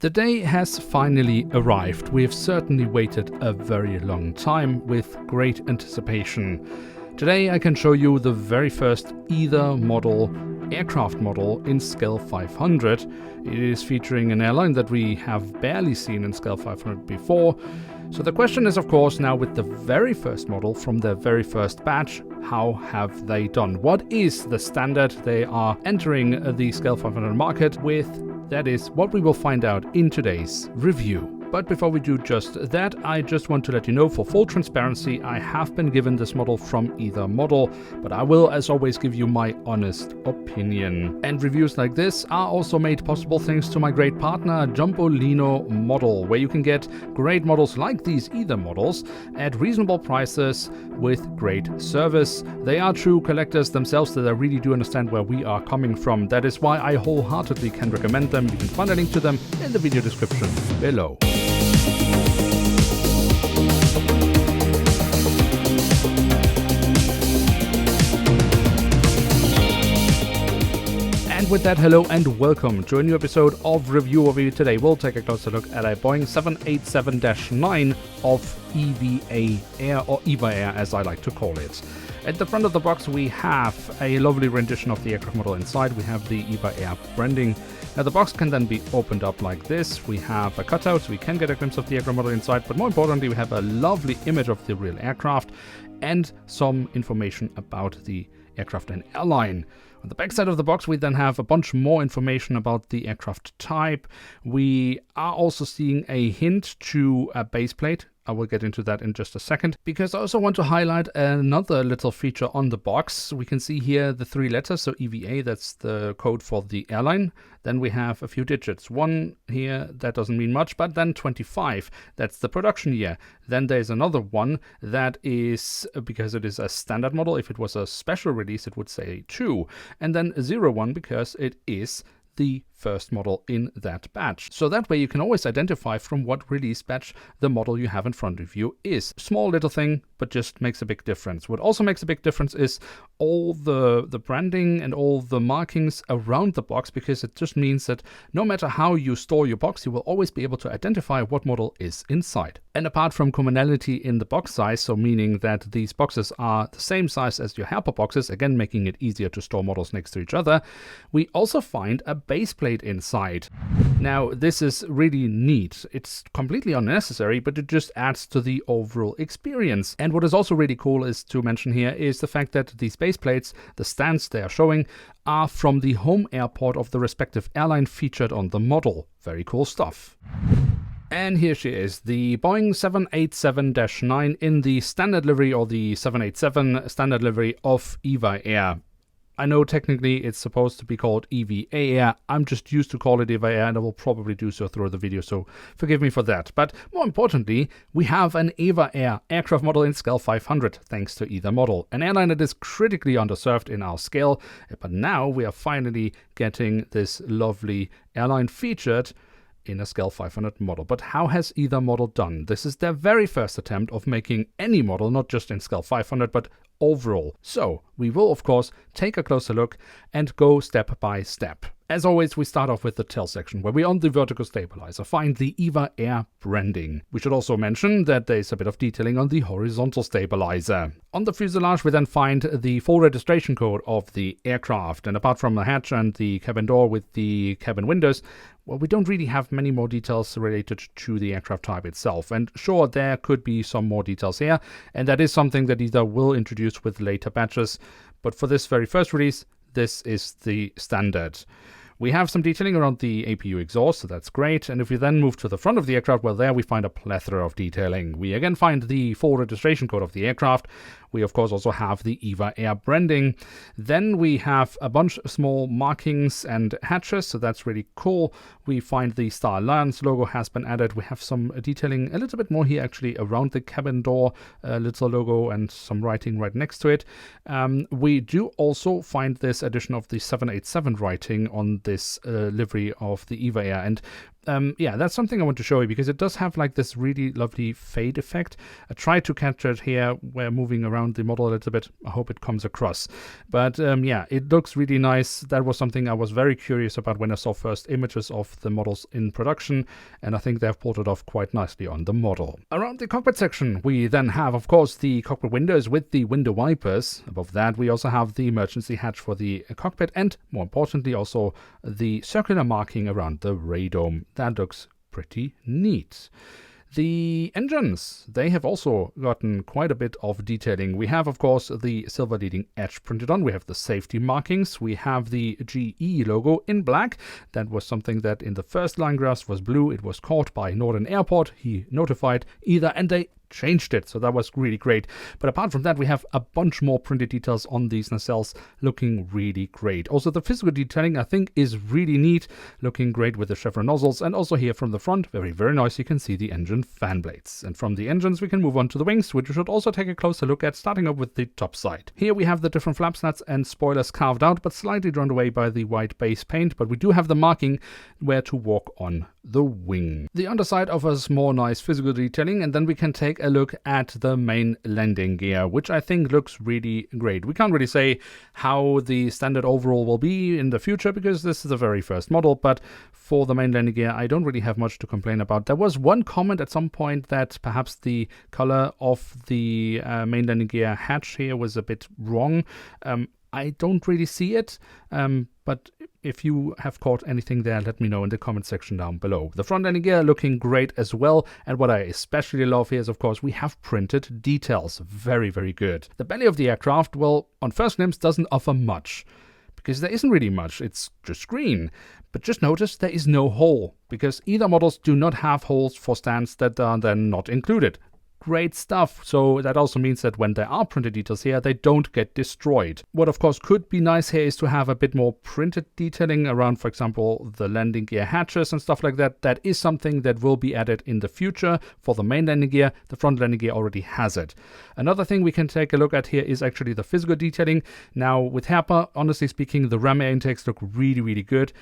The day has finally arrived. We have certainly waited a very long time with great anticipation. Today I can show you the very first Aether Model aircraft model in Scale 500. It is featuring an airline that we have barely seen in Scale 500 before. So the question is, of course, now with the very first model from their very first batch, how have they done? What is the standard they are entering the Scale 500 market with? That is what we will find out in today's review. But before we do just that, I just want to let you know, for full transparency, I have been given this model from Aether Model, but I will, as always, give you my honest opinion. And reviews like this are also made possible thanks to my great partner, Jumbolino Model, where you can get great models like these Aether models at reasonable prices with great service. They are true collectors themselves that I really do understand where we are coming from. That is why I wholeheartedly can recommend them. You can find a link to them in the video description below. With that, hello and welcome to a new episode of Review of EVA. Today we'll take a closer look at a Boeing 787-9 of EVA Air, or EVA Air as I like to call it. At the front of the box we have a lovely rendition of the aircraft model inside. We have the EVA Air branding. Now the box can then be opened up like this. We have a cutout so we can get a glimpse of the aircraft model inside, but more importantly we have a lovely image of the real aircraft and some information about the aircraft and airline. On the back side of the box, we then have a bunch more information about the aircraft type. We are also seeing a hint to a base plate. I will get into that in just a second, because I also want to highlight another little feature on the box. We can see here the three letters, so EVA, that's the code for the airline. Then we have a few digits. One here, that doesn't mean much, but then 25, that's the production year. Then there's another one that is, because it is a standard model, if it was a special release, it would say 2. And then 01, because it is the first model in that batch. So that way you can always identify from what release batch the model you have in front of you is. Small little thing, but just makes a big difference. What also makes a big difference is all the branding and all the markings around the box, because it just means that no matter how you store your box, you will always be able to identify what model is inside. And apart from commonality in the box size, so meaning that these boxes are the same size as your helper boxes, again making it easier to store models next to each other, we also find a base plate inside. Now this is really neat. It's completely unnecessary, but it just adds to the overall experience. And what is also really cool is to mention here is the fact that these base plates, the stands they are showing, are from the home airport of the respective airline featured on the model. Very cool stuff. And here she is, the Boeing 787-9 in the standard livery, or the 787 standard livery of EVA Air. I know technically it's supposed to be called EVA Air. I'm just used to call it EVA Air, and I will probably do so through the video, so forgive me for that. But more importantly, we have an EVA Air aircraft model in Scale 500, thanks to Aether Model, an airline that is critically underserved in our scale. But now we are finally getting this lovely airline featured in a Scale 500 model. But how has Aether Model done? This is their very first attempt of making any model, not just in Scale 500, but overall. So we will, of course, take a closer look and go step by step. As always, we start off with the tail section, where we on the vertical stabilizer find the EVA Air branding. We should also mention that there is a bit of detailing on the horizontal stabilizer. On the fuselage, we then find the full registration code of the aircraft. And apart from the hatch and the cabin door with the cabin windows, well, we don't really have many more details related to the aircraft type itself. And sure, there could be some more details here, and that is something that Aether will introduce with later batches. But for this very first release, this is the standard. We have some detailing around the APU exhaust, so that's great. And if we then move to the front of the aircraft, well, there we find a plethora of detailing. We again find the full registration code of the aircraft. We, of course, also have the EVA Air branding. Then we have a bunch of small markings and hatches, so that's really cool. We find the Star Alliance logo has been added. We have some detailing a little bit more here, actually, around the cabin door, a little logo and some writing right next to it. We do also find this addition of the 787 writing on this livery of the EVA Air. And Yeah, that's something I want to show you because it does have like this really lovely fade effect. I tried to capture it here. We're moving around the model a little bit. I hope it comes across. But yeah, it looks really nice. That was something I was very curious about when I saw first images of the models in production, and I think they've pulled it off quite nicely on the model. Around the cockpit section, we then have, of course, the cockpit windows with the window wipers. Above that, we also have the emergency hatch for the cockpit, and more importantly, also the circular marking around the radome. That looks pretty neat. The engines, they have also gotten quite a bit of detailing. We have, of course, the silver leading edge printed on. We have the safety markings. We have the GE logo in black. That was something that in the first line graph was blue. It was caught by Northern Airport. He notified EVA, and they changed it, so that was really great. But apart from that, we have a bunch more printed details on these nacelles, looking really great. Also, the physical detailing I think is really neat, looking great with the chevron nozzles, and also here from the front, very nice, you can see the engine fan blades. And from the engines we can move on to the wings, which we should also take a closer look at, starting up with the top side. Here we have the different flap slats and spoilers carved out, but slightly drawn away by the white base paint, but we do have the marking where to walk on the wing. The underside offers more nice physical detailing, and then we can take a look at the main landing gear, which I think looks really great. We can't really say how the standard overall will be in the future because this is the very first model, but for the main landing gear I don't really have much to complain about. There was one comment at some point that perhaps the color of the main landing gear hatch here was a bit wrong. I don't really see it, but if you have caught anything there, let me know in the comment section down below. The front landing gear looking great as well, and what I especially love here is, of course, we have printed details. Very good. The belly of the aircraft, well, on first glimpse doesn't offer much, because there isn't really much, it's just green. But just notice there is no hole, because either models do not have holes for stands that are then not included. Great stuff. So that also means that when there are printed details here, they don't get destroyed. What of course could be nice here is to have a bit more printed detailing around, for example, the landing gear hatches and stuff like that. That is something that will be added in the future for the main landing gear. The front landing gear already has it. Another thing we can take a look at here is actually the physical detailing. Now with Herpa, honestly speaking, the ram air intakes look really good.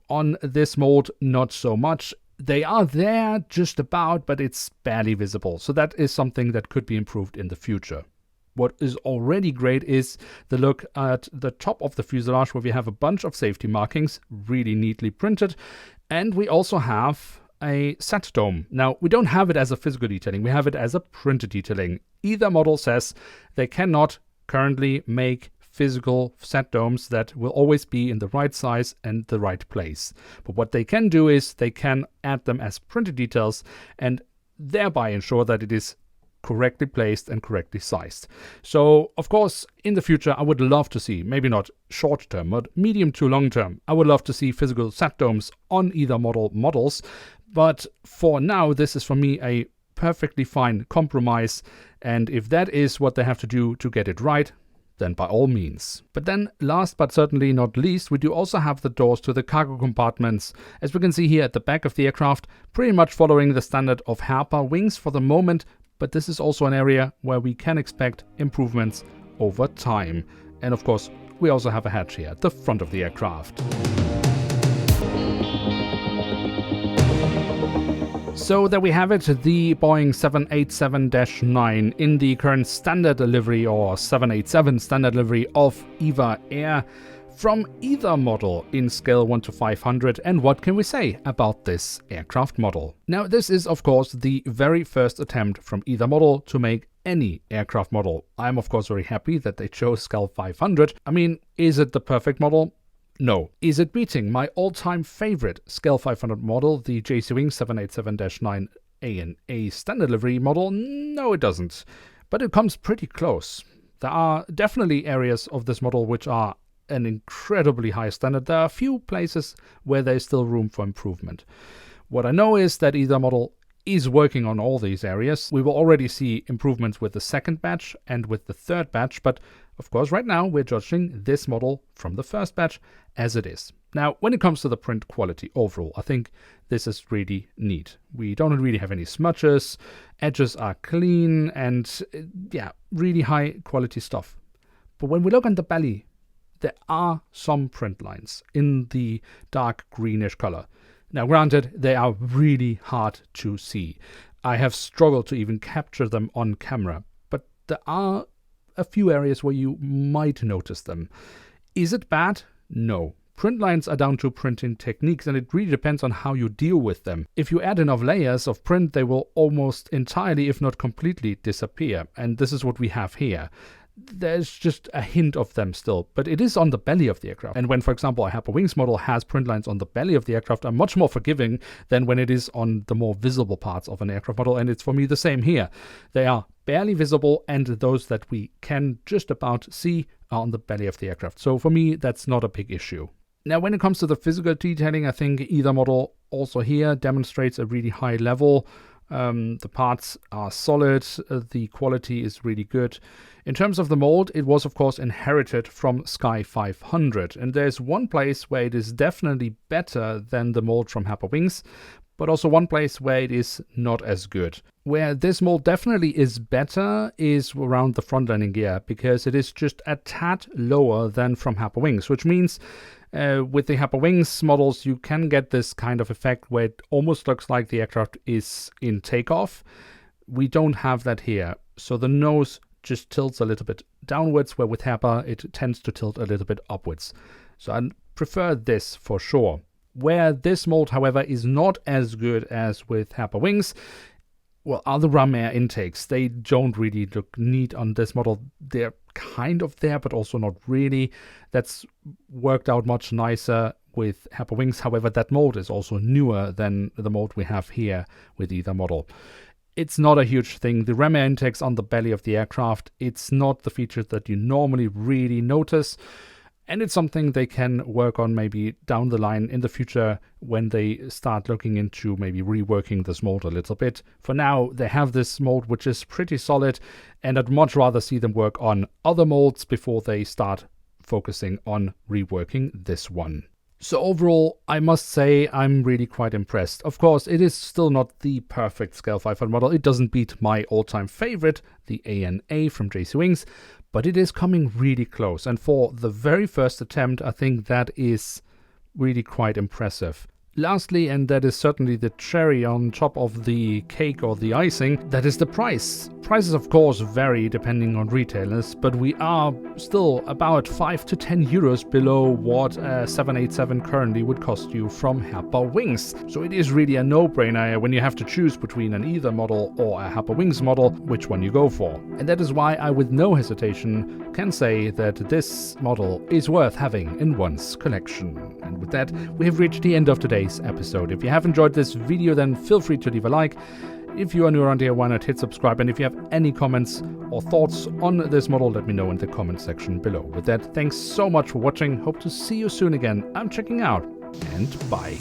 On this mold, not so much. They are there just about, but it's barely visible. So that is something that could be improved in the future. What is already great is the look at the top of the fuselage, where we have a bunch of safety markings, really neatly printed. And we also have a set dome. Now, we don't have it as a physical detailing, we have it as a printed detailing. Either model says they cannot currently make physical set domes that will always be in the right size and the right place. But what they can do is they can add them as printed details and thereby ensure that it is correctly placed and correctly sized. So, of course, in the future, I would love to see, maybe not short term, but medium to long term, I would love to see physical set domes on either models. But for now, this is for me a perfectly fine compromise. And if that is what they have to do to get it right, then by all means. But then, last but certainly not least, we do also have the doors to the cargo compartments. As we can see here at the back of the aircraft, pretty much following the standard of Herpa wings for the moment, but this is also an area where we can expect improvements over time. And of course, we also have a hatch here at the front of the aircraft. So there we have it, the Boeing 787-9 in the current standard delivery or 787 standard delivery of EVA Air from either model in scale 1 to 500. And what can we say about this aircraft model? Now, this is of course the very first attempt from either model to make any aircraft model. I'm of course very happy that they chose scale 500. I mean, is it the perfect model? No. Is it beating my all-time favorite scale 500 model, the JC Wing 787-9 ANA standard delivery model? No, it doesn't. But it comes pretty close. There are definitely areas of this model which are an incredibly high standard. There are a few places where there is still room for improvement. What I know is that either model is working on all these areas. We will already see improvements with the second batch and with the third batch, but of course right now we're judging this model from the first batch as it is. Now, when it comes to the print quality overall, I think this is really neat. We don't really have any smudges, edges are clean, and yeah, really high quality stuff. But when we look on the belly, there are some print lines in the dark greenish color. Now granted, they are really hard to see. I have struggled to even capture them on camera, but there are a few areas where you might notice them. Is it bad? No. Print lines are down to printing techniques, and it really depends on how you deal with them. If you add enough layers of print, they will almost entirely, if not completely, disappear. And this is what we have here. There's just a hint of them still, but it is on the belly of the aircraft. And when, for example, a Hyperwings model has print lines on the belly of the aircraft, I'm much more forgiving than when it is on the more visible parts of an aircraft model. And it's for me the same here. They are barely visible, and those that we can just about see are on the belly of the aircraft. So for me, that's not a big issue. Now, when it comes to the physical detailing, I think Aether Model also here demonstrates a really high level. The parts are solid, the quality is really good. In terms of the mold, it was of course inherited from Sky 500, and there's one place where it is definitely better than the mold from Hyperwings, but also one place where it is not as good. Where this mold definitely is better is around the front landing gear, because it is just a tad lower than from Hyperwings, which means with the Hyperwings models, you can get this kind of effect where it almost looks like the aircraft is in takeoff. We don't have that here. So the nose just tilts a little bit downwards, where with Hyper, it tends to tilt a little bit upwards. So I prefer this for sure. Where this mold, however, is not as good as with Hyperwings, well, are the ram air intakes. They don't really look neat on this model. They're kind of there, but also not really. That's worked out much nicer with Hyperwings. However, that mold is also newer than the mold we have here with Aether Model. It's not a huge thing. The ram air intakes on the belly of the aircraft, it's not the feature that you normally really notice. And it's something they can work on maybe down the line in the future when they start looking into maybe reworking this mold a little bit. For now, they have this mold which is pretty solid, and I'd much rather see them work on other molds before they start focusing on reworking this one. So overall, I must say I'm really quite impressed. Of course, it is still not the perfect Scale 500 model. It doesn't beat my all-time favorite, the ANA from JC Wings, but it is coming really close. And for the very first attempt, I think that is really quite impressive. Lastly, and that is certainly the cherry on top of the cake or the icing, that is the price. Prices of course vary depending on retailers, but we are still about 5 to 10 euros below what a 787 currently would cost you from Hyperwings. So it is really a no-brainer when you have to choose between an Aether model or a Hyperwings model, which one you go for. And that is why I with no hesitation can say that this model is worth having in one's collection. And with that, we have reached the end of today's episode. If you have enjoyed this video, then feel free to leave a like. If you are new around here, why not hit subscribe? And if you have any comments or thoughts on this model, let me know in the comment section below. With that, thanks so much for watching. Hope to see you soon again. I'm checking out, and bye.